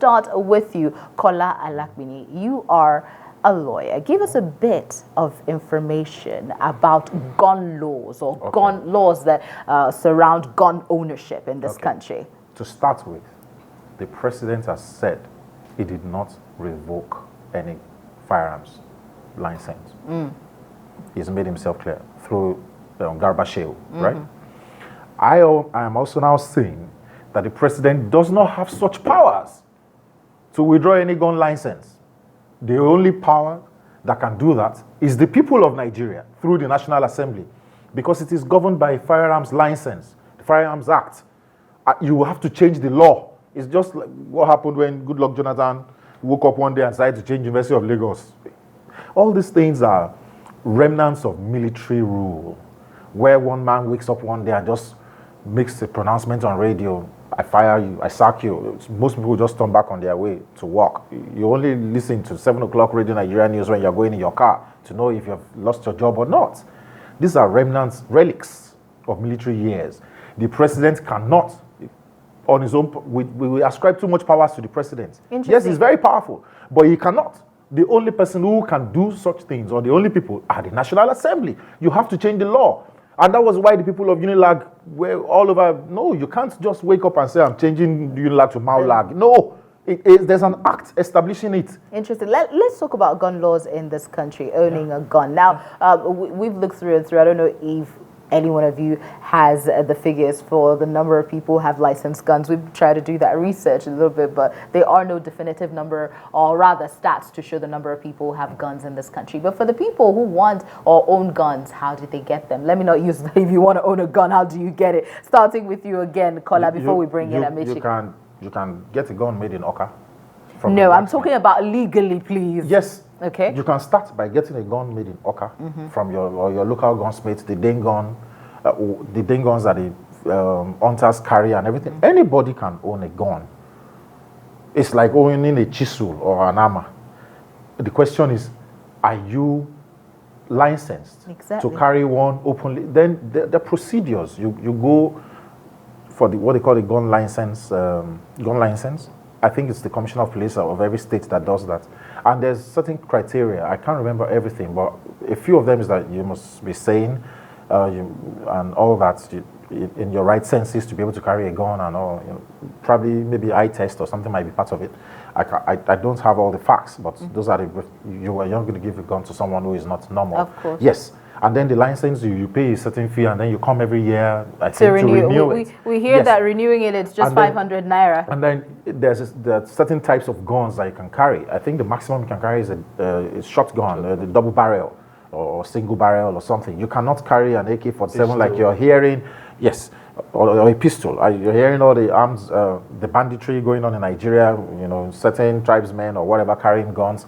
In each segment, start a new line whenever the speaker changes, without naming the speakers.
start with you, Kola Alakbini. You are a lawyer. Give us a bit of information about gun laws or gun laws that surround gun ownership in this country.
To start with, the president has said he did not revoke any firearms license. He's made himself clear through Garba Shehu, right? I am also now saying that the president does not have such powers to withdraw any gun license. The only power that can do that is the people of Nigeria through the National Assembly, because it is governed by a firearms license, the Firearms Act. You will have to change the law. It's just like what happened when Goodluck Jonathan woke up one day and decided to change University of Lagos. All these things are remnants of military rule, where one man wakes up one day and just makes a pronouncement on radio, I fire you, I sack you. Most people just turn back on their way to work. You only listen to 7 o'clock Radio Nigeria News when you're going in your car to know if you've lost your job or not. These are remnants, relics of military years. The president cannot, on his own, we ascribe too much powers to the president. Yes, he's very powerful, but he cannot. The only person who can do such things, or the only people, are the National Assembly. You have to change the law. And that was why the people of Unilag were all over. No, you can't just wake up and say, I'm changing Unilag to Maulag. No, there's an act establishing it.
Interesting. Let's talk about gun laws in this country, owning a gun. Now, we've looked through and through. I don't know if any one of you has the figures for the number of people who have licensed guns. We've tried to do that research a little bit, but there are no definitive number, or rather stats, to show the number of people who have guns in this country. But for the people who want or own guns, how do they get them? Let me not use if you want to own a gun, how do you get it? Starting with you again, Kola, before we bring in Amici.
You can get a gun made in Oka.
No, I'm talking about legally, please.
Yes.
Okay.
You can start by getting a gun made in Oka from your local gunsmith, the Dane gun, the Dane guns that the hunters carry and everything. Anybody can own a gun. It's like owning a chisel or an hammer. The question is, are you licensed to carry one openly? Then the procedures, you go for what they call a gun license. I think it's the Commissioner of Police of every state that does that. And there's certain criteria. I can't remember everything, but a few of them is that you must be sane and all that, in your right senses to be able to carry a gun and all. Probably maybe eye test or something might be part of it. I don't have all the facts, but those are you're not going to give a gun to someone who is not normal.
Of course.
Yes. And then the license, you pay a certain fee, and then you come every year, I think, to renew it.
We hear that renewing it's just 500 naira.
And then there are certain types of guns that you can carry. I think the maximum you can carry is a shotgun, the double barrel or single barrel or something. You cannot carry an AK-47 like you're hearing, yes, or a pistol. You're hearing all the arms, the banditry going on in Nigeria, certain tribesmen or whatever carrying guns.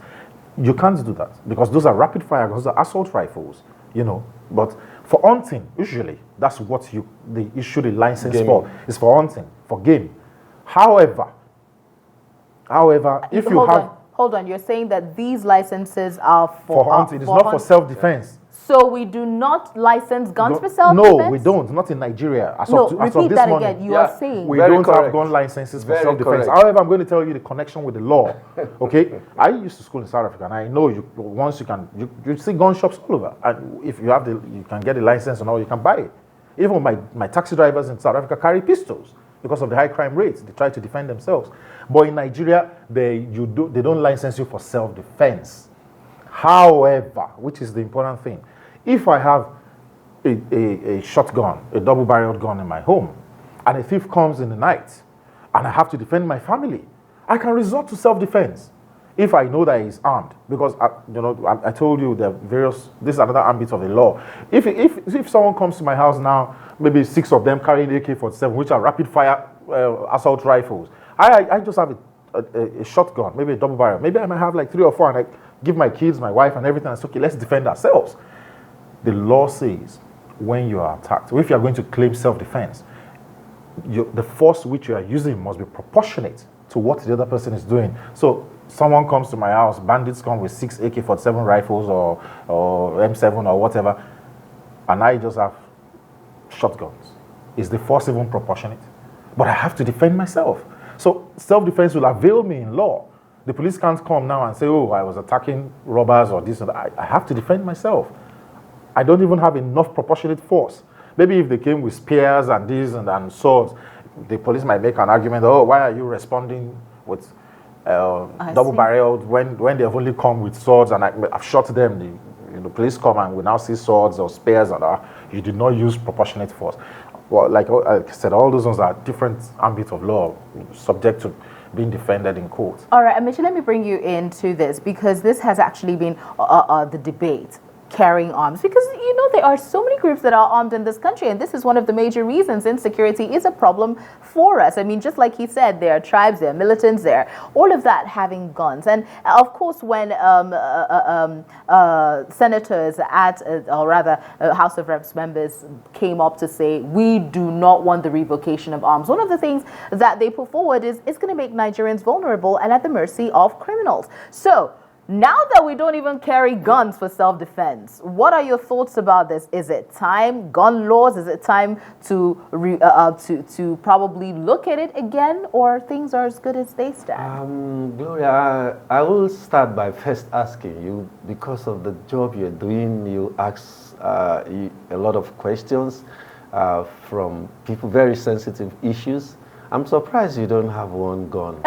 You can't do that because those are rapid fire guns, those are assault rifles. But for hunting, usually, that's what they issue the license for. It's for hunting, for game. However, if you have...
Hold on, you're saying that these licenses are
for hunting. It's not for self-defense.
So we do not license guns for self-defense?
No, we don't. Not in Nigeria.
Repeat that again. You are saying...
We don't have gun licenses for self-defense. However, I'm going to tell you the connection with the law. Okay? I used to school in South Africa, and I know you see gun shops all over. And if you have you can get a license and all, you can buy it. Even my taxi drivers in South Africa carry pistols because of the high crime rates. They try to defend themselves. But in Nigeria, they don't license you for self-defense. However, which is the important thing, if I have a shotgun, a double-barreled gun in my home, and a thief comes in the night, and I have to defend my family, I can resort to self-defense if I know that he's armed. Because I told you there are this is another ambit of the law. If someone comes to my house now, maybe 6 of them carrying AK-47, which are rapid-fire assault rifles, I just have a shotgun, maybe a double barrel. Maybe I might have like 3 or 4, and I give my kids, my wife, and everything. I say, okay, let's defend ourselves. The law says when you are attacked, or if you are going to claim self-defense, the force which you are using must be proportionate to what the other person is doing. So someone comes to my house, bandits come with 6 AK-47 rifles or M7 or whatever, and I just have shotguns. Is the force even proportionate? But I have to defend myself. So self-defense will avail me in law. The police can't come now and say, oh, I was attacking robbers or this and that. I have to defend myself. I don't even have enough proportionate force. Maybe if they came with spears and this and swords, the police might make an argument, oh, why are you responding with double-barreled when they've only come with swords and I've shot them. The police come and we now see swords or spears and you did not use proportionate force. Well, like I said, all those ones are different ambits of law, subject to being defended in court.
All right, Amici, let me bring you into this because this has actually been the debate. Carrying arms, because there are so many groups that are armed in this country, and this is one of the major reasons insecurity is a problem for us. I mean, just like he said, there are tribes, there are militants, there, all of that having guns. And of course, when senators or rather House of Reps members came up to say we do not want the revocation of arms, one of the things that they put forward is it's going to make Nigerians vulnerable and at the mercy of criminals. So now that we don't even carry guns for self-defense, what are your thoughts about this? Is it time, gun laws, is it time to probably look at it again, or things are as good as they stand?
Gloria, I will start by first asking you, because of the job you're doing, you ask a lot of questions from people, very sensitive issues. I'm surprised you don't have one gun,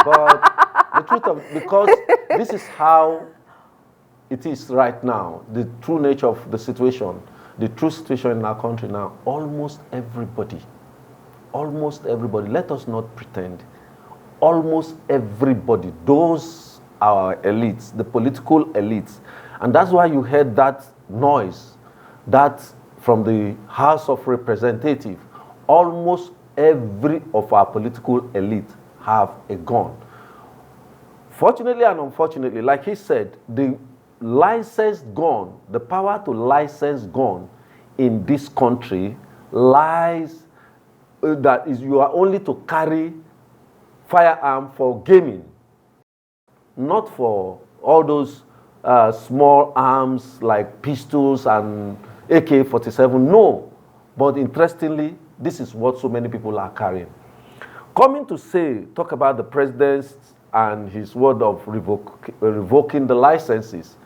but the truth of because this is how it is right now, the true nature of the situation, the true situation in our country now, almost everybody, let us not pretend, almost everybody, those are elites, the political elites, and that's why you heard that noise, that from the House of Representatives, almost every of our political elite have a gun. Fortunately and unfortunately, like he said, the licensed gun, the power to license gun in this country lies that is you are only to carry firearm for gaming, not for all those small arms like pistols and AK-47. No, but interestingly, this is what so many people are carrying. Coming to talk about the president's and his word of revoking the licenses,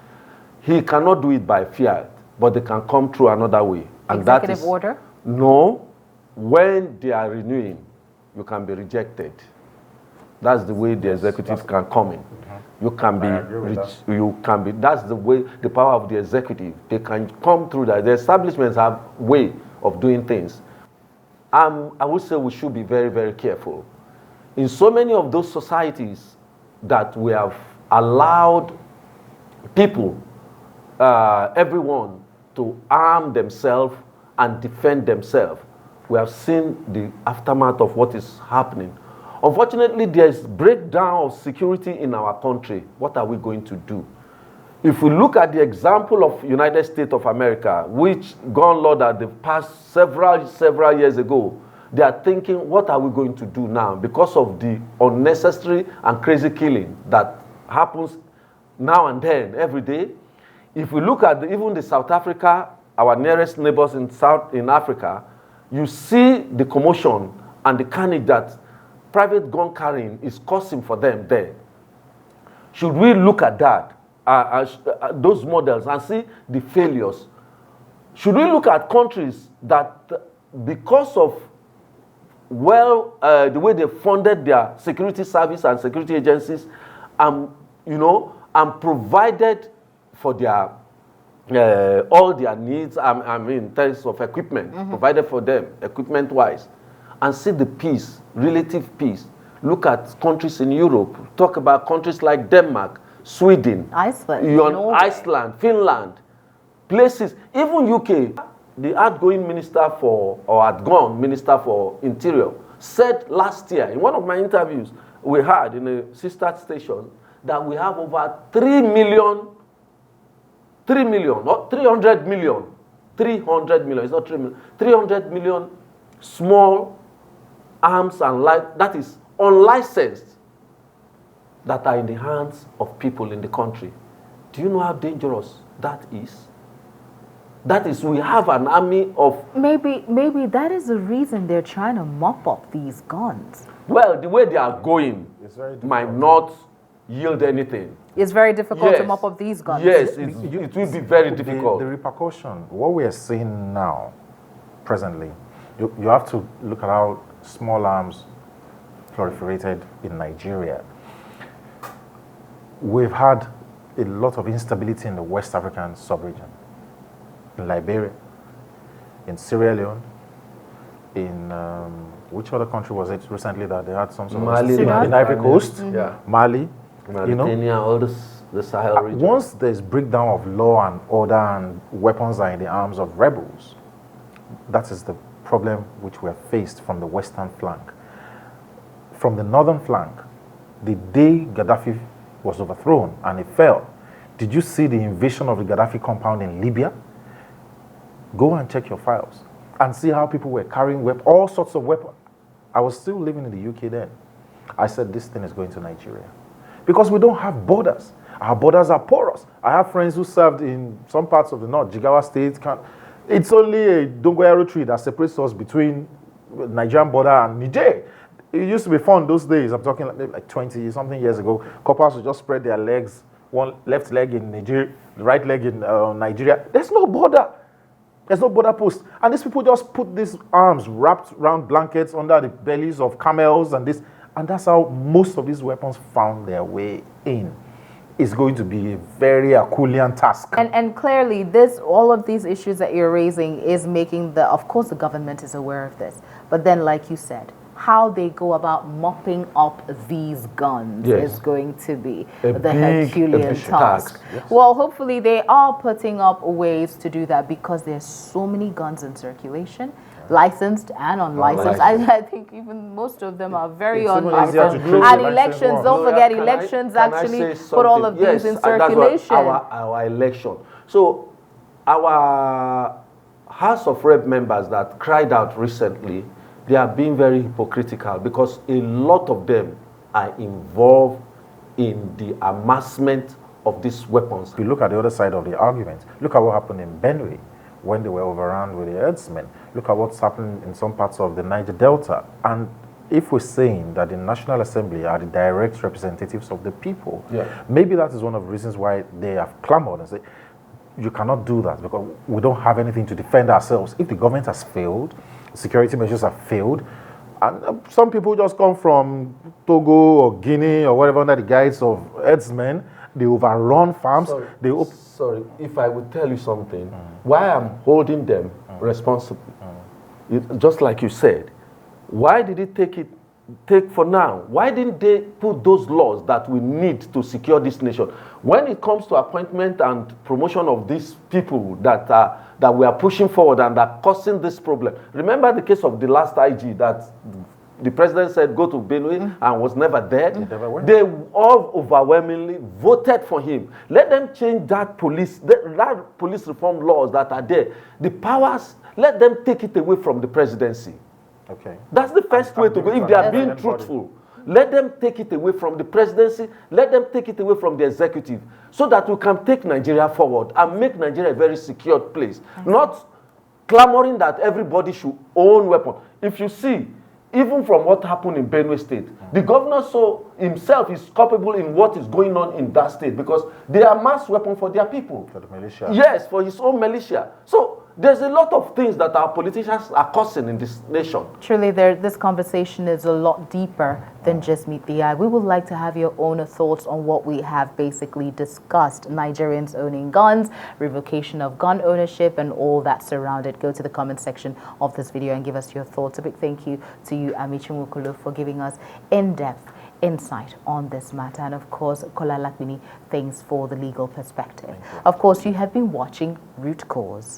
he cannot do it by fiat, but they can come through another way. And
executive order?
No, when they are renewing, you can be rejected. That's the way the executive can come in. You can be, that's the way, the power of the executive. They can come through that. The establishments have way of doing things. I would say we should be very, very careful. In so many of those societies that we have allowed people, everyone, to arm themselves and defend themselves, we have seen the aftermath of what is happening. Unfortunately, there is breakdown of security in our country. What are we going to do? If we look at the example of United States of America, which gun law that they passed several years ago, they are thinking, what are we going to do now? Because of the unnecessary and crazy killing that happens now and then, every day. If we look at even the South Africa, our nearest neighbors in Africa, you see the commotion and the carnage that private gun carrying is causing for them there. Should we look at that, those models, and see the failures? Should we look at countries that, because of the way they funded their security service and security agencies, and provided for their all their needs, in terms of equipment, provided for them, equipment-wise, and see the peace, relative peace. Look at countries in Europe. Talk about countries like Denmark, Sweden, Iceland, Finland, places, even UK. The outgoing minister outgone minister for Interior said last year in one of my interviews we had in a sister station that we have over 300 million, it's not 3 million, 300 million small arms and that is unlicensed, that are in the hands of people in the country. Do you know how dangerous that is? That is, we have an army of...
Maybe that is the reason they're trying to mop up these guns.
Well, the way they are going might not yield anything.
It's very difficult to mop up these guns.
Yes, it will be very difficult.
The repercussion, what we are seeing now, presently, you have to look at how small arms proliferated in Nigeria. We've had a lot of instability in the West African sub-region, in Liberia, in Sierra Leone, in which other country was it recently that they had some sort
Mali,
of in Ivory Coast, Mali,
Mauritania, all the Sahel region.
Once there's breakdown of law and order and weapons are in the arms of rebels, that is the problem which we are faced from the western flank. From the northern flank, the day Gaddafi was overthrown and it fell, did you see the invasion of the Gaddafi compound in Libya? Go and check your files and see how people were carrying all sorts of weapons. I was still living in the UK then. I said, this thing is going to Nigeria. Because we don't have borders. Our borders are porous. I have friends who served in some parts of the north, Jigawa State. It's only a dongoyaro tree that separates us between Nigerian border and Niger. It used to be fun those days. I'm talking like 20-something years ago. Couples would just spread their legs, one left leg in Nigeria, the right leg in Nigeria. There's no border. There's no border post. And these people just put these arms wrapped around blankets under the bellies of camels and this. And that's how most of these weapons found their way in. It's going to be a very Herculean task.
And clearly, all of these issues that you're raising is making of course the government is aware of this. But then, like you said, how they go about mopping up these guns is going to be the Herculean task.
Yes.
Well, hopefully they are putting up ways to do that because there's so many guns in circulation, licensed and unlicensed. I think even most of them are very unlicensed. And elections, don't forget, elections actually put all of these in circulation.
Our election. So our House of Rep members that cried out recently, they are being very hypocritical because a lot of them are involved in the amassment of these weapons.
If you look at the other side of the argument, look at what happened in Benue when they were overrun with the herdsmen. Look at what's happened in some parts of the Niger Delta. And if we're saying that the National Assembly are the direct representatives of the people, maybe that is one of the reasons why they have clamored and said, you cannot do that because we don't have anything to defend ourselves. If the government has failed, security measures have failed, and some people just come from Togo or Guinea or whatever under the guise of herdsmen, they overrun farms.
Sorry, if I would tell you something, why I'm holding them responsible, just like you said, why did it take for now? Why didn't they put those laws that we need to secure this nation? When it comes to appointment and promotion of these people that we are pushing forward and are causing this problem. Remember the case of the last IG that the president said go to Benue and was never there. They all overwhelmingly voted for him. Let them change that police reform laws that are there. The powers, let them take it away from the presidency.
Okay.
That's the first way to go. If they are being truthful, let them take it away from the presidency, let them take it away from the executive, so that we can take Nigeria forward and make Nigeria a very secure place. Not clamoring that everybody should own weapons. If you see, even from what happened in Benue State, the governor himself is culpable in what is going on in that state because they are mass weapons for their people.
For the militia.
Yes, for his own militia. So there's a lot of things that our politicians are causing in this nation.
Truly, this conversation is a lot deeper than just meet the eye. We would like to have your own thoughts on what we have basically discussed. Nigerians owning guns, revocation of gun ownership, and all that surrounded. Go to the comment section of this video and give us your thoughts. A big thank you to you, Amici Mukulu, for giving us in-depth insight on this matter, and of course Kola Lakmini, thanks for the legal perspective. Of course, you have been watching Root Cause.